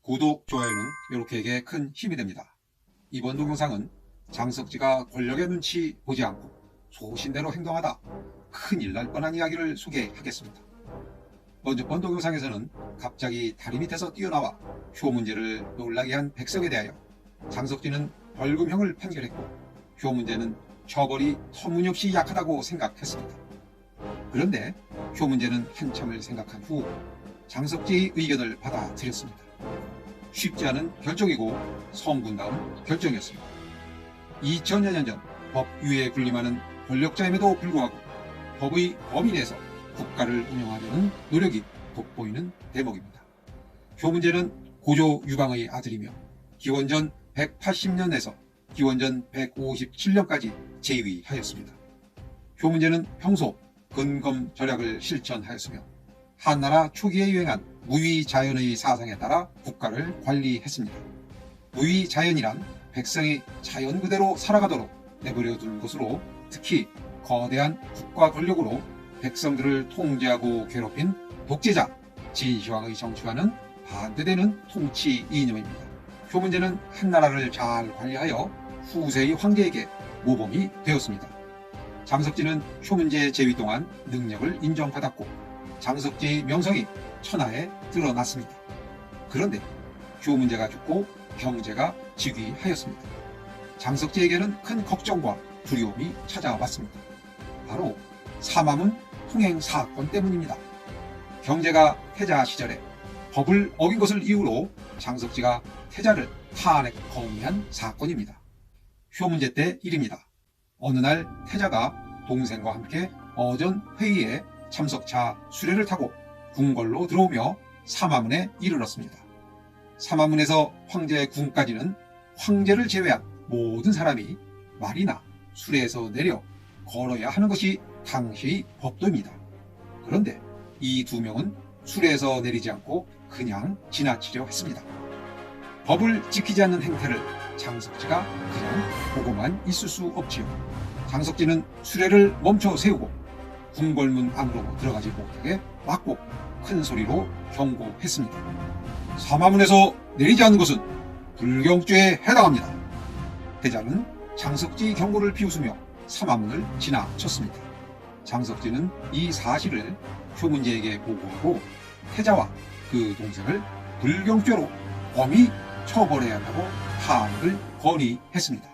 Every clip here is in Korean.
구독, 좋아요는 이렇게에게 큰 힘이 됩니다. 이번 동영상은 장석지가 권력의 눈치 보지 않고 소신대로 행동하다 큰일 날 뻔한 이야기를 소개하겠습니다. 먼저 본 동영상에서는 갑자기 다리 밑에서 뛰어나와 표 문제를 놀라게 한 백성에 대하여 장석지는 벌금형을 판결했고 표 문제는 처벌이 터무니없이 약하다고 생각했습니다. 그런데 표 문제는 한참을 생각한 후 장석지의 의견을 받아들였습니다. 쉽지 않은 결정이고 성군다운 결정이었습니다. 2000여 년 전 법위에 군림하는 권력자임에도 불구하고 법의 범위 내에서 국가를 운영하려는 노력이 돋보이는 대목입니다. 표 문제는 고조 유방의 아들이며 기원전 180년에서 기원전 157년까지 재위하였습니다. 표 문제는 평소 근검 절약을 실천하였으며 한나라 초기에 유행한 무위자연의 사상에 따라 국가를 관리했습니다. 무위자연이란 백성이 자연 그대로 살아가도록 내버려 둔 것으로 특히 거대한 국가 권력으로 백성들을 통제하고 괴롭힌 독재자 진시황의 정치와는 반대되는 통치 이념입니다. 표 문제는 한나라를 잘 관리하여 후세의 황제에게 모범이 되었습니다. 장석지는 표 문제 재위 동안 능력을 인정받았고 장석지의 명성이 천하에 드러났습니다. 그런데 표 문제가 죽고 경제가 즉위하였습니다. 장석지에게는 큰 걱정과 두려움이 찾아왔습니다. 바로 사마문 통행 사건 때문입니다. 경제가 태자 시절에 법을 어긴 것을 이유로 장석지가 태자를 탄핵 거부한 사건입니다. 표 문제 때 일입니다. 어느 날 태자가 동생과 함께 어전 회의에 참석차 수레를 타고 궁궐로 들어오며 사마문에 이르렀습니다. 사마문에서 황제의 궁까지는 황제를 제외한 모든 사람이 말이나 수레에서 내려 걸어야 하는 것이 당시의 법도입니다. 그런데 이 두 명은 수레에서 내리지 않고 그냥 지나치려 했습니다. 법을 지키지 않는 행태를 장석지가 그냥 보고만 있을 수 없지요. 장석지는 수레를 멈춰 세우고 궁궐문 안으로 들어가지 못하게 막고 큰 소리로 경고했습니다. 사마문에서 내리지 않는 것은 불경죄에 해당합니다. 태자는 장석지 경고를 비웃으며 사마문을 지나쳤습니다. 장석지는 이 사실을 표 문제에게 보고하고 태자와 그 동생을 불경죄로 범위 처벌해야 한다고 탄핵을 건의했습니다.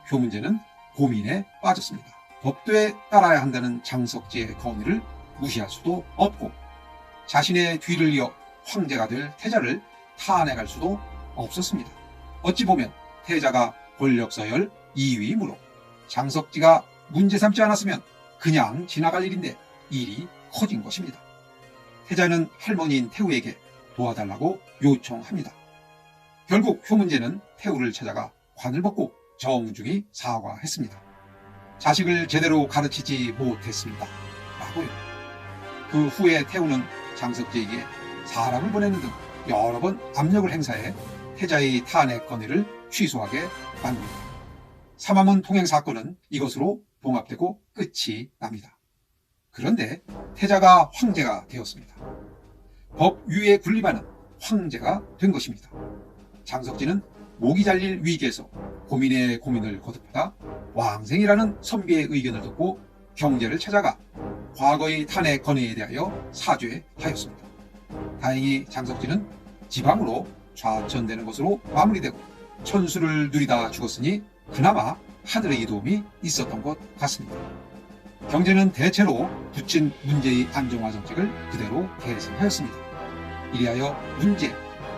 표 문제는 고민에 빠졌습니다. 법도에 따라야 한다는 장석지의 건의를 무시할 수도 없고 자신의 뒤를 이어 황제가 될 태자를 탄핵할 수도 없었습니다. 어찌 보면 태자가 권력 서열 2위이므로 장석지가 문제 삼지 않았으면 그냥 지나갈 일인데 일이 커진 것입니다. 태자는 할머니인 태우에게 도와달라고 요청합니다. 결국 표 문제는 태우를 찾아가 관을 벗고 정중히 사과했습니다. 자식을 제대로 가르치지 못했습니다. 라고요. 그 후에 태우는 장석지에게 사람을 보내는 등 여러 번 압력을 행사해 태자의 탄핵 건의를 취소하게 만듭니다. 사마문 통행 사건은 이것으로 봉합되고 끝이 납니다. 그런데 태자가 황제가 되었습니다. 법 위에 군림하는 황제가 된 것입니다. 장석지는 목이 잘릴 위기에서 고민에 고민을 거듭하다 왕생이라는 선비의 의견을 듣고 경제를 찾아가 과거의 탄핵 건의에 대하여 사죄하였습니다. 다행히 장석지는 지방으로 좌천되는 것으로 마무리되고 천수를 누리다 죽었으니 그나마 하늘의 도움이 있었던 것 같습니다. 경제는 대체로 부친 문제의 안정화 정책을 그대로 계승하였습니다. 이리하여 문제,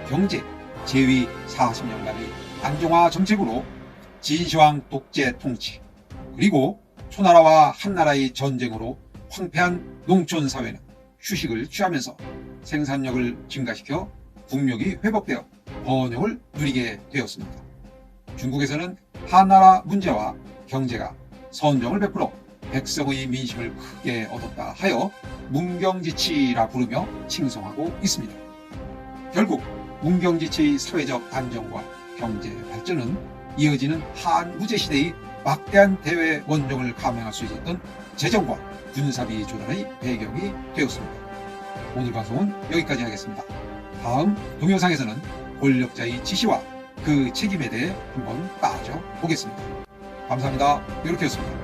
경제, 재위 40년간의 안정화 정책으로 진시황 독재 통치 그리고 초나라와 한나라의 전쟁으로 황폐한 농촌 사회는 휴식을 취하면서 생산력을 증가시켜 국력이 회복되어 번영을 누리게 되었습니다. 중국에서는 한나라 문제와 경제가 선정을 베풀어 백성의 민심을 크게 얻었다 하여 문경지치라 부르며 칭송하고 있습니다. 결국 문경지치의 사회적 안정과 경제 발전은 이어지는 한무제 시대의 막대한 대외 원정을 감행할 수 있었던 재정과 군사비 조달의 배경이 되었습니다. 오늘 방송은 여기까지 하겠습니다. 다음 동영상에서는 권력자의 지시와 그 책임에 대해 한번 따져보겠습니다. 감사합니다. 이렇게였습니다.